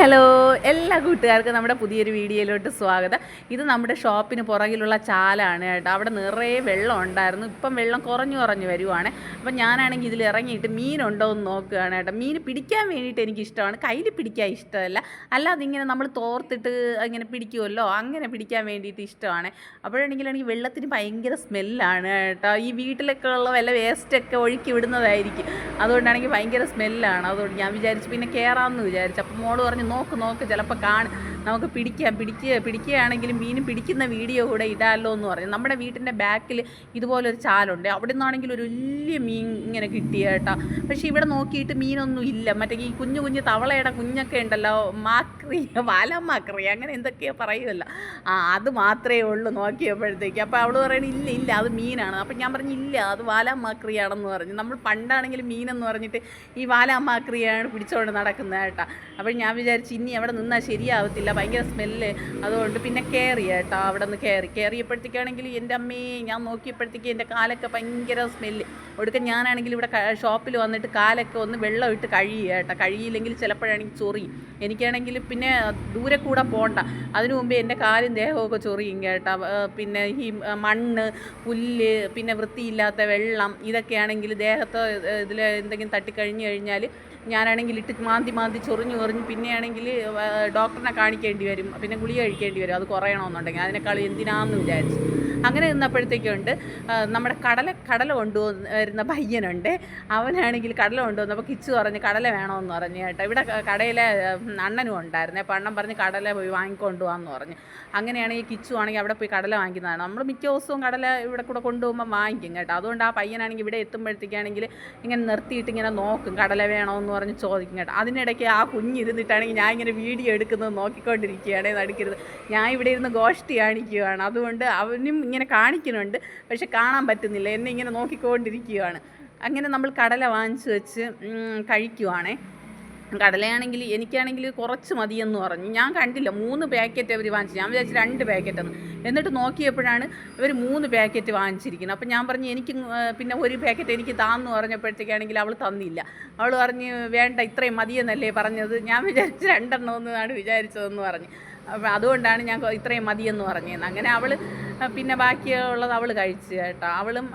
Hello എല്ലാ കൂട്ടുകാർക്കും നമ്മുടെ പുതിയൊരു വീഡിയോയിലോട്ട് സ്വാഗതം. ഇത് നമ്മുടെ ഷോപ്പിന് പുറകിലുള്ള ചാലാണ് കേട്ടോ. അവിടെ നിറയെ വെള്ളം ഉണ്ടായിരുന്നു. ഇപ്പം വെള്ളം കുറഞ്ഞു വരുവാണ്. അപ്പം ഞാനാണെങ്കിൽ ഇതിൽ ഇറങ്ങിയിട്ട് മീനുണ്ടോ എന്ന് നോക്കുകയാണ് കേട്ടോ. മീൻ പിടിക്കാൻ വേണ്ടിയിട്ട് എനിക്കിഷ്ടമാണ്, കയ്യിൽ പിടിക്കാൻ ഇഷ്ടമല്ല. അല്ലാതെ ഇങ്ങനെ നമ്മൾ തോർത്തിട്ട് ഇങ്ങനെ പിടിക്കുമല്ലോ, അങ്ങനെ പിടിക്കാൻ വേണ്ടിയിട്ട് ഇഷ്ടമാണ്. അപ്പോഴാണെങ്കിൽ വെള്ളത്തിന് ഭയങ്കര സ്മെല്ലാണ് കേട്ടോ. ഈ വീട്ടിലൊക്കെ ഉള്ള വല്ല വേസ്റ്റൊക്കെ ഒഴുക്കി വിടുന്നതായിരിക്കും, അതുകൊണ്ടാണെങ്കിൽ ഭയങ്കര സ്മെല്ലാണ്. അതുകൊണ്ട് ഞാൻ വിചാരിച്ചു പിന്നെ കയറാമെന്ന് വിചാരിച്ചു. അപ്പം മോള് പറഞ്ഞു നോക്ക് ചിലപ്പോൾ നമുക്ക് പിടിക്കുകയാണെങ്കിലും മീൻ പിടിക്കുന്ന വീഡിയോ കൂടെ ഇടാമല്ലോ എന്ന് പറഞ്ഞു. നമ്മുടെ വീട്ടിൻ്റെ ബാക്കിൽ ഇതുപോലൊരു ചാലുണ്ട്, അവിടെ നിന്നാണെങ്കിൽ ഒരു വലിയ മീൻ ഇങ്ങനെ കിട്ടിയ കേട്ടോ. പക്ഷേ ഇവിടെ നോക്കിയിട്ട് മീനൊന്നും ഇല്ല. മറ്റേ ഈ കുഞ്ഞു തവളയുടെ കുഞ്ഞൊക്കെ ഉണ്ടല്ലോ, വാലാമാക്രി അങ്ങനെ എന്തൊക്കെയോ പറയുമല്ലോ, അത് മാത്രമേ ഉള്ളൂ നോക്കിയപ്പോഴത്തേക്ക്. അപ്പോൾ അവൾ പറയണ ഇല്ല അത് മീനാണ്. അപ്പം ഞാൻ പറഞ്ഞു ഇല്ല അത് വാലാമാക്രിയാണെന്ന് പറഞ്ഞു. നമ്മൾ പണ്ടാണെങ്കിൽ മീനെന്ന് പറഞ്ഞിട്ട് ഈ വാലാമാക്രിയാണ് പിടിച്ചുകൊണ്ട് നടക്കുന്നത് കേട്ടോ. അപ്പോൾ ഞാൻ വിചാരിച്ചു ഇനി അവിടെ നിന്നാൽ ശരിയാവത്തില്ല, ഭയങ്കര സ്മെല്ല്. അതുകൊണ്ട് പിന്നെ കയറി കേട്ടോ. അവിടെ നിന്ന് കയറിയപ്പോഴത്തേക്കാണെങ്കിൽ എൻ്റെ അമ്മയെ ഞാൻ നോക്കിയപ്പോഴത്തേക്ക് എൻ്റെ കാലൊക്കെ ഭയങ്കര സ്മെല്ല്. ഒടുക്കം ഞാനാണെങ്കിൽ ഇവിടെ ഷോപ്പിൽ വന്നിട്ട് കാലൊക്കെ ഒന്ന് വെള്ളം ഇട്ട് കഴുകുക കേട്ടോ. കഴുകിയില്ലെങ്കിൽ ചിലപ്പോഴാണെങ്കിൽ ചൊറിയും. എനിക്കാണെങ്കിൽ പിന്നെ ദൂരെ കൂടെ പോകണ്ട, അതിനു മുമ്പേ എൻ്റെ കാലും ദേഹമൊക്കെ ചൊറിയും കേട്ടോ. പിന്നെ ഈ മണ്ണ്, പുല്ല്, പിന്നെ വൃത്തിയില്ലാത്ത വെള്ളം, ഇതൊക്കെയാണെങ്കിൽ ദേഹത്ത് ഇതിൽ എന്തെങ്കിലും തട്ടിക്കഴിഞ്ഞു കഴിഞ്ഞാൽ ഞാനാണെങ്കിൽ ഇട്ട് മാന്തി ചൊറിഞ്ഞു പിന്നെയാണെങ്കിൽ ഡോക്ടറിനെ കാണിക്കേണ്ടി വരും, പിന്നെ ഗുളിക കഴിക്കേണ്ടി വരും അത് കുറയണമെന്നുണ്ടെങ്കിൽ. അതിനേക്കാൾ എന്തിനാന്ന് വിചാരിച്ചു അങ്ങനെ നിന്നപ്പോഴത്തേക്കുണ്ട് നമ്മുടെ കടല കൊണ്ടുവരുന്ന പയ്യനുണ്ട്. അവനാണെങ്കിൽ കടല കൊണ്ടുവന്നപ്പോൾ കിച്ചു പറഞ്ഞ് കടല വേണമെന്ന് പറഞ്ഞു കേട്ടോ. ഇവിടെ കടയിലെ അണ്ണനും ഉണ്ടായിരുന്നു. അപ്പോൾ അണ്ണൻ പറഞ്ഞ് കടല പോയി വാങ്ങിക്കൊണ്ട് പോകാമെന്ന് പറഞ്ഞു. അങ്ങനെയാണ് ഈ കിച്ചു ആണെങ്കിൽ അവിടെ പോയി കടല വാങ്ങിക്കുന്നതാണ്. നമ്മൾ മിക്ക ദിവസവും കടല ഇവിടെ കൂടെ കൊണ്ടുപോകുമ്പോൾ വാങ്ങിക്കും കേട്ടോ. അതുകൊണ്ട് ആ പയ്യനാണെങ്കിൽ ഇവിടെ എത്തുമ്പോഴത്തേക്കാണെങ്കിൽ ഇങ്ങനെ നിർത്തിയിട്ട് ഇങ്ങനെ നോക്കും, കടല വേണമെന്ന് പറഞ്ഞ് ചോദിക്കും കേട്ടോ. അതിനിടയ്ക്ക് ആ കുഞ്ഞിരുന്നിട്ടാണെങ്കിൽ ഞാൻ ഇങ്ങനെ വീഡിയോ എടുക്കുന്നത് നോക്കിക്കൊണ്ടിരിക്കുകയാണ്. നടുക്കരുത്, ഞാൻ ഇവിടെ ഇരുന്ന് ഗോഷ്ടി കാണിക്കുകയാണ്. അതുകൊണ്ട് അവനും ഇങ്ങനെ കാണിക്കുന്നുണ്ട്, പക്ഷെ കാണാൻ പറ്റുന്നില്ല, എന്നെ ഇങ്ങനെ നോക്കിക്കൊണ്ടിരിക്കുകയാണ്. അങ്ങനെ നമ്മൾ കടല വാങ്ങിച്ച് വെച്ച് കഴിക്കുവാണേ. കടലയാണെങ്കിൽ എനിക്കാണെങ്കിൽ കുറച്ച് മതിയെന്ന് പറഞ്ഞു. ഞാൻ കണ്ടില്ല 3 പാക്കറ്റ് അവർ വാങ്ങിച്ചു. ഞാൻ വിചാരിച്ചു 2 പാക്കറ്റെന്ന്. എന്നിട്ട് നോക്കിയപ്പോഴാണ് ഇവർ 3 പാക്കറ്റ് വാങ്ങിച്ചിരിക്കുന്നത്. അപ്പം ഞാൻ പറഞ്ഞു എനിക്ക് പിന്നെ 1 പാക്കറ്റ് എനിക്ക് താന്ന് പറഞ്ഞപ്പോഴത്തേക്കാണെങ്കിൽ അവൾ തന്നില്ല. അവൾ പറഞ്ഞ് വേണ്ട ഇത്രയും മതിയെന്നല്ലേ പറഞ്ഞത്, ഞാൻ വിചാരിച്ച് 2 എണ്ണമെന്നാണ് വിചാരിച്ചതെന്ന് പറഞ്ഞു. അപ്പം അതുകൊണ്ടാണ് ഞാൻ ഇത്രയും മതിയെന്ന് പറഞ്ഞത്. അങ്ങനെ അവൾ പിന്നെ ബാക്കിയുള്ളത് അവൾ കഴിച്ചു കേട്ടോ. അവളും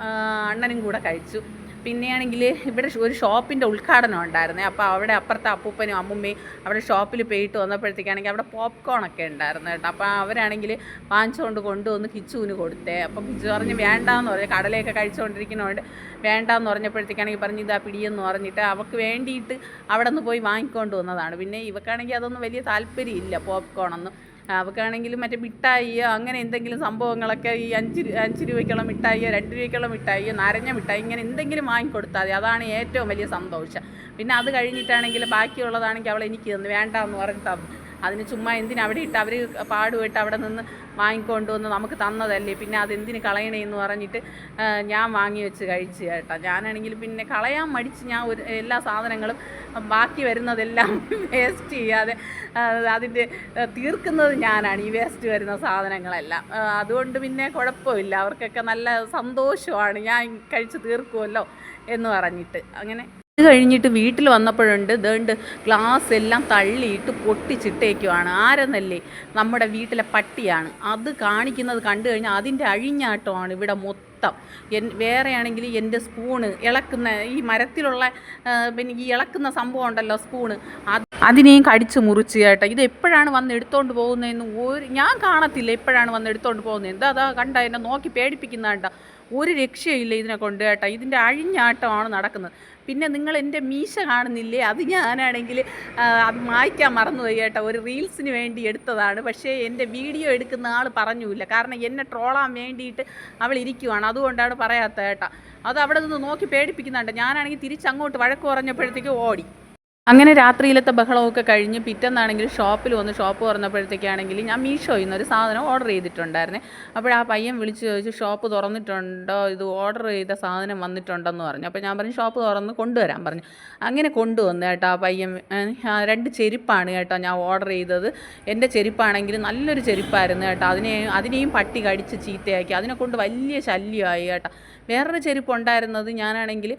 അണ്ണനും കൂടെ കഴിച്ചു. പിന്നെയാണെങ്കിൽ ഇവിടെ ഒരു ഷോപ്പിൻ്റെ ഉദ്ഘാടനം ഉണ്ടായിരുന്നേ. അപ്പോൾ അവിടെ അപ്പുറത്തെ അപ്പൂപ്പനും അമ്മുമ്മയും അവിടെ ഷോപ്പിൽ പോയിട്ട് വന്നപ്പോഴത്തേക്കാണെങ്കിൽ അവിടെ പോപ്കോണൊക്കെ ഉണ്ടായിരുന്നു കേട്ടോ. അപ്പോൾ അവരാണെങ്കിൽ വാങ്ങിച്ചുകൊണ്ട് കൊണ്ടുവന്ന് കിച്ചുവിന് കൊടുത്തേ. അപ്പോൾ കിച്ചു പറഞ്ഞ് വേണ്ടാന്ന് പറഞ്ഞു, കടലയൊക്കെ കഴിച്ചുകൊണ്ടിരിക്കുന്നതുകൊണ്ട് വേണ്ടാന്ന് പറഞ്ഞപ്പോഴത്തേക്കാണെങ്കിൽ പറഞ്ഞ് ഇതാ പിടിയെന്ന് പറഞ്ഞിട്ട് അവൾക്ക് വേണ്ടിയിട്ട് അവിടെ നിന്ന് പോയി വാങ്ങിക്കൊണ്ട് വന്നതാണ്. പിന്നെ ഇവക്കാണെങ്കിൽ അതൊന്നും വലിയ താല്പര്യമില്ല പോപ്കോണൊന്നും. അവൾക്കാണെങ്കിലും മറ്റേ മിഠായിയോ അങ്ങനെ എന്തെങ്കിലും സംഭവങ്ങളൊക്കെ ഈ 5 രൂപയ്ക്കുള്ള മിഠായിയോ 2 രൂപയ്ക്കുള്ള മിഠായിയോ നാരങ്ങ മിഠായി ഇങ്ങനെ എന്തെങ്കിലും വാങ്ങിക്കൊടുത്താൽ മതി, അതാണ് ഏറ്റവും വലിയ സന്തോഷം. പിന്നെ അത് കഴിഞ്ഞിട്ടാണെങ്കിൽ ബാക്കിയുള്ളതാണെങ്കിൽ അവൾ എനിക്ക് തന്നു, വേണ്ടാന്ന് പറഞ്ഞ് തന്നു. അതിന് ചുമ്മാ എന്തിന് അവിടെ ഇട്ട് അവർ പാടുമായിട്ട് അവിടെ നിന്ന് വാങ്ങിക്കൊണ്ടുവന്ന് നമുക്ക് തന്നതല്ലേ, പിന്നെ അതെന്തിന് കളയണേന്ന് പറഞ്ഞിട്ട് ഞാൻ വാങ്ങി വെച്ച് കഴിച്ചു കേട്ടോ. ഞാനാണെങ്കിൽ പിന്നെ കളയാൻ മടിച്ച് ഞാൻ എല്ലാ സാധനങ്ങളും ബാക്കി വരുന്നതെല്ലാം വേസ്റ്റ് ചെയ്യാതെ അതിൻ്റെ തീർക്കുന്നത് ഞാനാണ്, ഈ വേസ്റ്റ് വരുന്ന സാധനങ്ങളെല്ലാം. അതുകൊണ്ട് പിന്നെ കുഴപ്പമില്ല, അവർക്കൊക്കെ നല്ല സന്തോഷമാണ് ഞാൻ കഴിച്ച് തീർക്കുമല്ലോ എന്ന് പറഞ്ഞിട്ട്. അങ്ങനെ ഇത് കഴിഞ്ഞിട്ട് വീട്ടിൽ വന്നപ്പോഴുണ്ട് ഇതുകൊണ്ട് ഗ്ലാസ് എല്ലാം തള്ളിയിട്ട് പൊട്ടിച്ചിട്ടേക്കുവാണ്. ആരെന്നല്ലേ, നമ്മുടെ വീട്ടിലെ പട്ടിയാണ്. അത് കാണിക്കുന്നത് കണ്ടു കഴിഞ്ഞാൽ അതിൻ്റെ അഴിഞ്ഞാട്ടമാണ് ഇവിടെ മൊത്തം. വേറെയാണെങ്കിൽ എൻ്റെ സ്പൂണ് ഇളക്കുന്ന ഈ മരത്തിലുള്ള പിന്നെ ഈ ഇളക്കുന്ന സംഭവം ഉണ്ടല്ലോ സ്പൂണ്, അതിനെയും കടിച്ച് മുറിച്ച് കേട്ടോ. ഇത് എപ്പോഴാണ് വന്ന് എടുത്തുകൊണ്ട് പോകുന്നതെന്ന് ഞാൻ കാണത്തില്ല, എപ്പോഴാണ് വന്ന് എടുത്തുകൊണ്ട് പോകുന്നത്. അതാ കണ്ട എന്നെ നോക്കി പേടിപ്പിക്കുന്ന കണ്ട, ഒരു രക്ഷയില്ല ഇതിനെ കൊണ്ട് കേട്ടോ. ഇതിൻ്റെ അഴിഞ്ഞാട്ടമാണ് നടക്കുന്നത്. പിന്നെ നിങ്ങൾ എൻ്റെ മീശ കാണുന്നില്ലേ, അത് ഞാനാണെങ്കിൽ അത് മായ്ക്കാൻ മറന്നുപോയി കേട്ടോ. ഒരു റീൽസിന് വേണ്ടി എടുത്തതാണ്, പക്ഷേ എൻ്റെ വീഡിയോ എടുക്കുന്ന ആൾ പറഞ്ഞില്ല, കാരണം എന്നെ ട്രോളാൻ വേണ്ടിയിട്ട് അവൾ ഇരിക്കുവാണ്, അതുകൊണ്ടാണ് പറയാത്തത് കേട്ടോ. അത് അവിടെ നിന്ന് നോക്കി പേടിപ്പിക്കുന്നുണ്ട്. ഞാനാണെങ്കിൽ തിരിച്ചങ്ങോട്ട് വഴക്ക് പറഞ്ഞപ്പോഴത്തേക്ക് ഓടി. അങ്ങനെ രാത്രിയിലത്തെ ബഹളമൊക്കെ കഴിഞ്ഞ് പിറ്റേന്നാണെങ്കിൽ ഷോപ്പിൽ വന്ന് ഷോപ്പ് തുറന്നപ്പോഴത്തേക്കാണെങ്കിൽ ഞാൻ മീഷോയിൽ നിന്നൊരു സാധനം ഓർഡർ ചെയ്തിട്ടുണ്ടായിരുന്നേ. അപ്പോൾ ആ പയ്യൻ വിളിച്ച് ചോദിച്ചു ഷോപ്പ് തുറന്നിട്ടുണ്ടോ, ഇത് ഓർഡർ ചെയ്ത സാധനം വന്നിട്ടുണ്ടെന്ന് പറഞ്ഞു. അപ്പോൾ ഞാൻ പറഞ്ഞു ഷോപ്പ് തുറന്ന് കൊണ്ടുവരാൻ പറഞ്ഞു. അങ്ങനെ കൊണ്ടുവന്നു കേട്ടോ. ആ പയ്യൻ 2 ചെരുപ്പാണ് കേട്ടോ ഞാൻ ഓർഡർ ചെയ്തത്. എൻ്റെ ചെരുപ്പാണെങ്കിൽ നല്ലൊരു ചെരുപ്പായിരുന്നു കേട്ടോ. അതിനെയും പട്ടി കടിച്ച് ചീത്തയാക്കി, അതിനെക്കൊണ്ട് വലിയ ശല്യമായി കേട്ടോ. വേറൊരു ചെരുപ്പ് ഉണ്ടായിരുന്നത് ഞാനാണെങ്കിൽ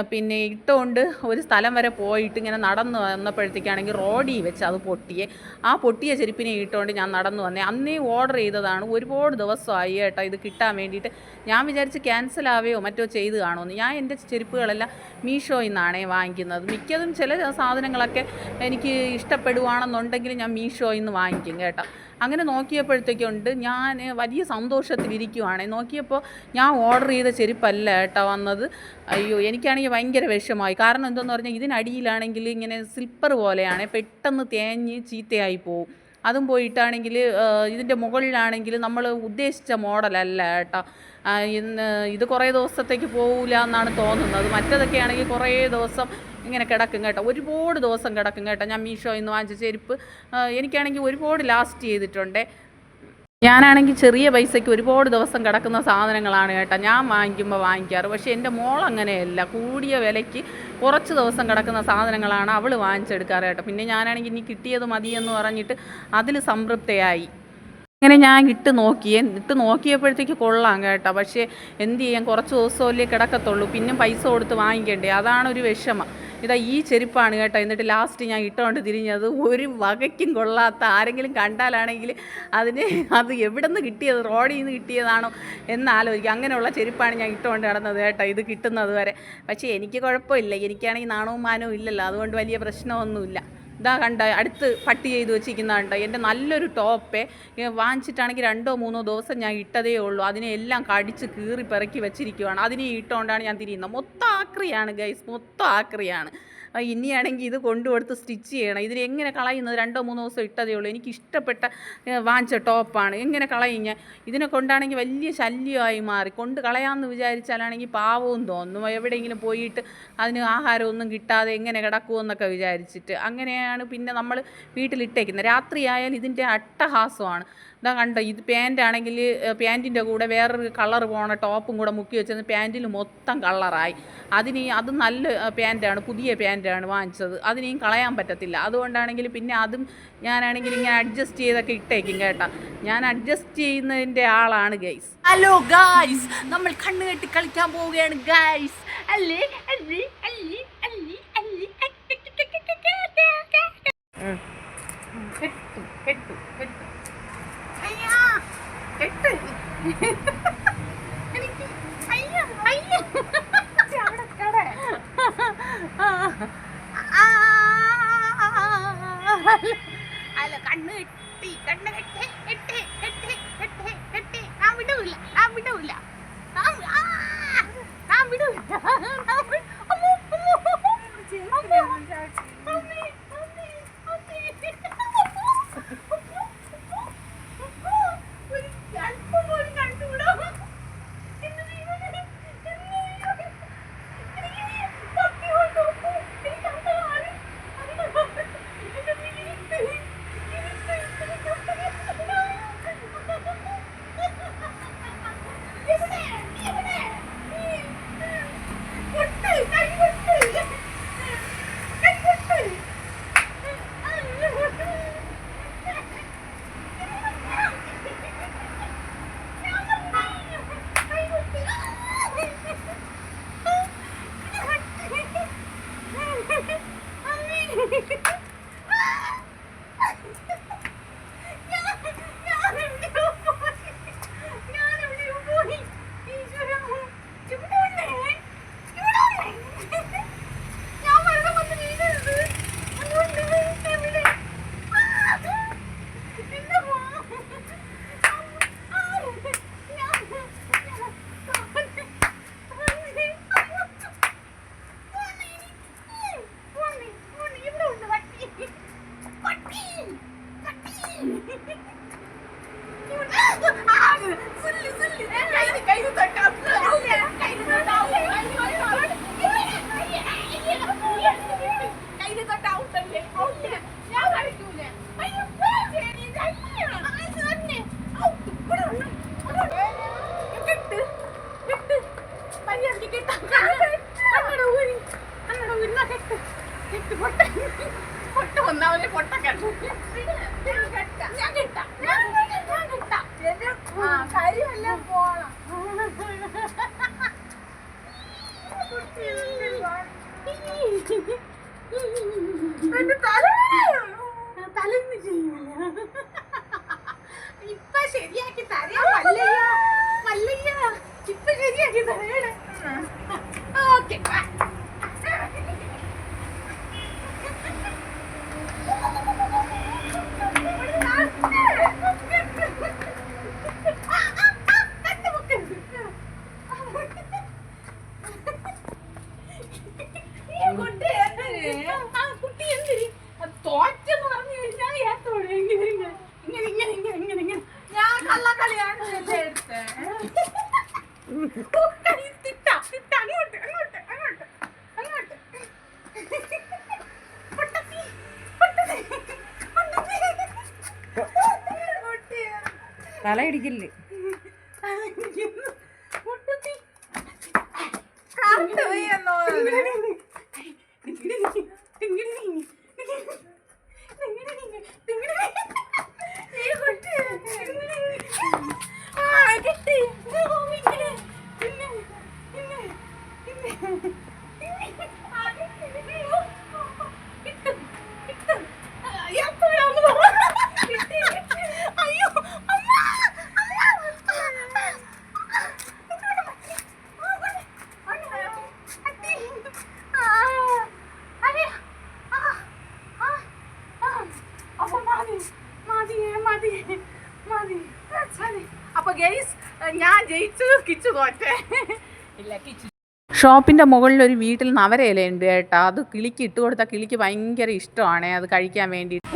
പിന്നെ ഇട്ടുകൊണ്ട് ഒരു സ്ഥലം വരെ പോയിട്ട് ഇങ്ങനെ നടന്നു വന്നപ്പോഴത്തേക്കാണെങ്കിൽ റോഡിൽ വെച്ച് അത് പൊട്ടിയേ. ആ പൊട്ടിയ ചെരുപ്പിനെ ഇട്ടുകൊണ്ട് ഞാൻ നടന്നു വന്നേ. അന്നേ ഓർഡർ ചെയ്തതാണ്, ഒരുപാട് ദിവസമായി കേട്ടോ ഇത് കിട്ടാൻ വേണ്ടിയിട്ട്. ഞാൻ വിചാരിച്ച് ക്യാൻസൽ ആവുകയോ മറ്റോ ചെയ്ത് കാണുമെന്ന്. ഞാൻ എൻ്റെ ചെരുപ്പുകളെല്ലാം മീഷോയിൽ നിന്നാണേ വാങ്ങിക്കുന്നത്. മിക്കതും ചില സാധനങ്ങളൊക്കെ എനിക്ക് ഇഷ്ടപ്പെടുവാണെന്നുണ്ടെങ്കിൽ ഞാൻ മീഷോയിൽ നിന്ന് വാങ്ങിക്കും കേട്ടോ. അങ്ങനെ നോക്കിയപ്പോഴത്തേക്കുണ്ട് ഞാൻ വലിയ സന്തോഷത്തിലിരിക്കുവാണ്. നോക്കിയപ്പോൾ ഞാൻ ഓർഡർ ചെയ്ത ചെരുപ്പല്ല കേട്ടോ വന്നത്. അയ്യോ, എനിക്കാണെങ്കിൽ ഭയങ്കര വിഷമമായി. കാരണം എന്തെന്ന് പറഞ്ഞാൽ ഇതിനടിയിലാണെങ്കിൽ ഇങ്ങനെ സ്ലിപ്പർ പോലെയാണ്, പെട്ടെന്ന് തേഞ്ഞ് ചീത്തയായി പോവും. അതും പോയിട്ടാണെങ്കിൽ ഇതിൻ്റെ മുകളിലാണെങ്കിൽ നമ്മൾ ഉദ്ദേശിച്ച മോഡലല്ല കേട്ടോ. ഇത് കുറേ ദിവസത്തേക്ക് പോകില്ല എന്നാണ് തോന്നുന്നത്. മറ്റേതൊക്കെ ആണെങ്കിൽ കുറേ ദിവസം ഇങ്ങനെ കിടക്കും കേട്ടോ, ഒരുപാട് ദിവസം കിടക്കും കേട്ടോ. ഞാൻ മീഷോയിൽ നിന്ന് വാങ്ങിച്ച ചെരുപ്പ് എനിക്കാണെങ്കിൽ ഒരുപാട് ലാസ്റ്റ് ചെയ്തിട്ടുണ്ട്. ഞാനാണെങ്കിൽ ചെറിയ പൈസയ്ക്ക് ഒരുപാട് ദിവസം കിടക്കുന്ന സാധനങ്ങളാണ് കേട്ടോ ഞാൻ വാങ്ങിക്കാറ്. പക്ഷേ എൻ്റെ മോൾ അങ്ങനെയല്ല, കൂടിയ വിലയ്ക്ക് കുറച്ച് ദിവസം കിടക്കുന്ന സാധനങ്ങളാണ് അവൾ വാങ്ങിച്ചെടുക്കാറ് കേട്ടോ. പിന്നെ ഞാനാണെങ്കിൽ ഇനി കിട്ടിയത് മതിയെന്ന് പറഞ്ഞിട്ട് അതിൽ സംതൃപ്തയായി. അങ്ങനെ ഞാൻ ഇട്ട് നോക്കിയപ്പോഴത്തേക്ക് കൊള്ളാം കേട്ടോ. പക്ഷേ എന്ത് ചെയ്യാൻ, കുറച്ച് ദിവസമല്ലേ കിടക്കത്തുള്ളൂ, പിന്നെ പൈസ കൊടുത്ത് വാങ്ങിക്കണ്ടേ, അതാണൊരു വിഷമം. ഇതാ ഈ ചെരുപ്പാണ് കേട്ടോ. എന്നിട്ട് ലാസ്റ്റ് ഞാൻ ഇട്ടുകൊണ്ട് തിരിഞ്ഞത് ഒരു വകയ്ക്കും കൊള്ളാത്ത, ആരെങ്കിലും കണ്ടാലാണെങ്കിൽ അത് എവിടെ നിന്ന് കിട്ടിയത്, റോഡിൽ നിന്ന് കിട്ടിയതാണോ എന്നാലോചിക്കും. അങ്ങനെയുള്ള ചെരുപ്പാണ് ഞാൻ ഇട്ടുകൊണ്ട് നടന്നത് കേട്ടോ ഇത് കിട്ടുന്നത് വരെ. പക്ഷേ എനിക്ക് കുഴപ്പമില്ല, എനിക്കാണെങ്കിൽ നാണവും മാനവും ഇല്ലല്ലോ, അതുകൊണ്ട് വലിയ പ്രശ്നമൊന്നുമില്ല. ഇതാ കണ്ട അടുത്ത് പട്ടി ചെയ്ത് വെച്ചിരിക്കുന്നതുണ്ട്. എൻ്റെ നല്ലൊരു ടോപ്പേ വാങ്ങിച്ചിട്ടാണെങ്കിൽ 2-3 ദിവസം ഞാൻ ഇട്ടതേ ഉള്ളൂ. അതിനെ എല്ലാം കടിച്ച് കീറി പെറുക്കി വെച്ചിരിക്കുവാണ്. അതിനെ ഇട്ടുകൊണ്ടാണ് ഞാൻ തിരിയുന്നത്. മൊത്തം ആക്രിയാണ് ഗൈസ്, മൊത്തം ആക്രിയാണ്. ഇനിയാണെങ്കിൽ ഇത് കൊണ്ടുകൊടുത്ത് സ്റ്റിച്ച് ചെയ്യണം. ഇതിന് എങ്ങനെ കളയുന്നത്, 2-3 ദിവസം ഇട്ടതേ ഉള്ളൂ. എനിക്ക് ഇഷ്ടപ്പെട്ട വാങ്ങിച്ച ടോപ്പാണ്, എങ്ങനെ കളയും ഞാൻ? ഇതിനെ കൊണ്ടാണെങ്കിൽ വലിയ ശല്യമായി മാറി. കൊണ്ട് കളയാമെന്ന് വിചാരിച്ചാലാണെങ്കിൽ പാവവും തോന്നും. എവിടെയെങ്കിലും പോയിട്ട് അതിന് ആഹാരമൊന്നും കിട്ടാതെ എങ്ങനെ കിടക്കുമെന്നൊക്കെ വിചാരിച്ചിട്ട് അങ്ങനെയാണ് പിന്നെ നമ്മൾ വീട്ടിലിട്ടേക്കുന്നത്. രാത്രിയായാൽ ഇതിൻ്റെ അട്ടഹാസമാണ്. ഇതാ കണ്ടോ, ഇത് പാൻറ്റാണെങ്കിൽ പാൻറ്റിൻ്റെ കൂടെ വേറൊരു കളർ പോണ ടോപ്പും കൂടെ മുക്കി വെച്ചത് പാൻറ്റിൽ മൊത്തം കളറായി. അത് നല്ല പാൻറ്റാണ്, പുതിയ പാൻറ്റാണ് വാങ്ങിച്ചത്. അതിനെയും കളയാൻ പറ്റത്തില്ല. അതുകൊണ്ടാണെങ്കിൽ പിന്നെ അതും ഞാനാണെങ്കിൽ ഇങ്ങനെ അഡ്ജസ്റ്റ് ചെയ്തൊക്കെ ഇട്ടേക്കും കേട്ടോ. ഞാൻ അഡ്ജസ്റ്റ് ചെയ്യുന്നതിൻ്റെ ആളാണ് ഗൈസ്. ഹലോ ഗൈസ്, നമ്മൾ കണ്ണ് കെട്ടി കളിക്കാൻ പോവുകയാണ് ഗൈസ്. അല്ലേ അല്ലേ അല്ലേ അല്ലേ അല്ലേ കെട്ടു കെട്ടു കെട്ടു കെട്ട് എനിക്ക് അയ്യോ അയ്യോ അവിടെ കട അല്ല കണ്ണ് കെട്ടി കണ്ണ് കെട്ടി കെട്ടി കെട്ടി കെട്ടി കെട്ടി ഞാൻ വിടൂല ഞാൻ വിടൂല ഞാൻ വിടൂല. കാര്യമെല്ലാം പോണം. തലന്ന് ചെയ്യൂല. ഇപ്പൊ ശരിയാക്കി തരാ മല്ലയ്യ, മല്ലയ്യ ഇപ്പൊ ശരിയാക്കി തരേടെ. ഓക്കെ കുട്ടി എന്തിരി തോറ്റെന്ന് പറഞ്ഞു കഴിഞ്ഞാൽ ഏത്തോടെ ഇങ്ങനെ ഇങ്ങനെ ഇങ്ങനെ ഇങ്ങനെ ഇങ്ങനെ ഇങ്ങനെ ഇങ്ങനെ ഞാൻ കള്ളക്കളിയാണ് എടുത്തത്. തിട്ട തിട്ട അങ്ങോട്ട് അങ്ങോട്ട് അങ്ങോട്ട് അങ്ങോട്ട് പൊട്ടത്തി പൊട്ടത്തി തലയിടിക്കില്ലേ പൊട്ടത്തി അപ്പൊ ഗൈസ് ഞാൻ ജയിച്ചു, കിച്ചു തോറ്റേ. ഇല്ല കിച്ചു. ഷോപ്പിൻ്റെ മുകളിൽ ഒരു വീട്ടിൽ നവരയിലുണ്ട് കേട്ടോ. അത് കിളിക്ക് ഇട്ട് കൊടുത്താൽ കിളിക്ക് ഭയങ്കര ഇഷ്ടമാണ് അത് കഴിക്കാൻ വേണ്ടിയിട്ട്.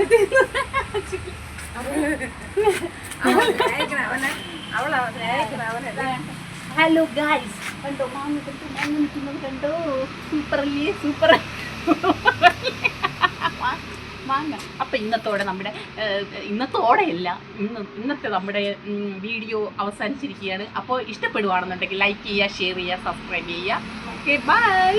ഹലോ ഗൈസ്, കണ്ടോ മാങ്ങ കണ്ടോ, മാങ്ങ നിൽക്കുന്നത് കണ്ടോ, സൂപ്പറല്ലേ സൂപ്പർ മാങ്ങ. അപ്പം ഇന്നത്തോടെയല്ല ഇന്നത്തെ നമ്മുടെ വീഡിയോ അവസാനിച്ചിരിക്കുകയാണ്. അപ്പോൾ ഇഷ്ടപ്പെടുവാണെന്നുണ്ടെങ്കിൽ ലൈക്ക് ചെയ്യുക, ഷെയർ ചെയ്യുക, സബ്സ്ക്രൈബ് ചെയ്യുക. Okay bye.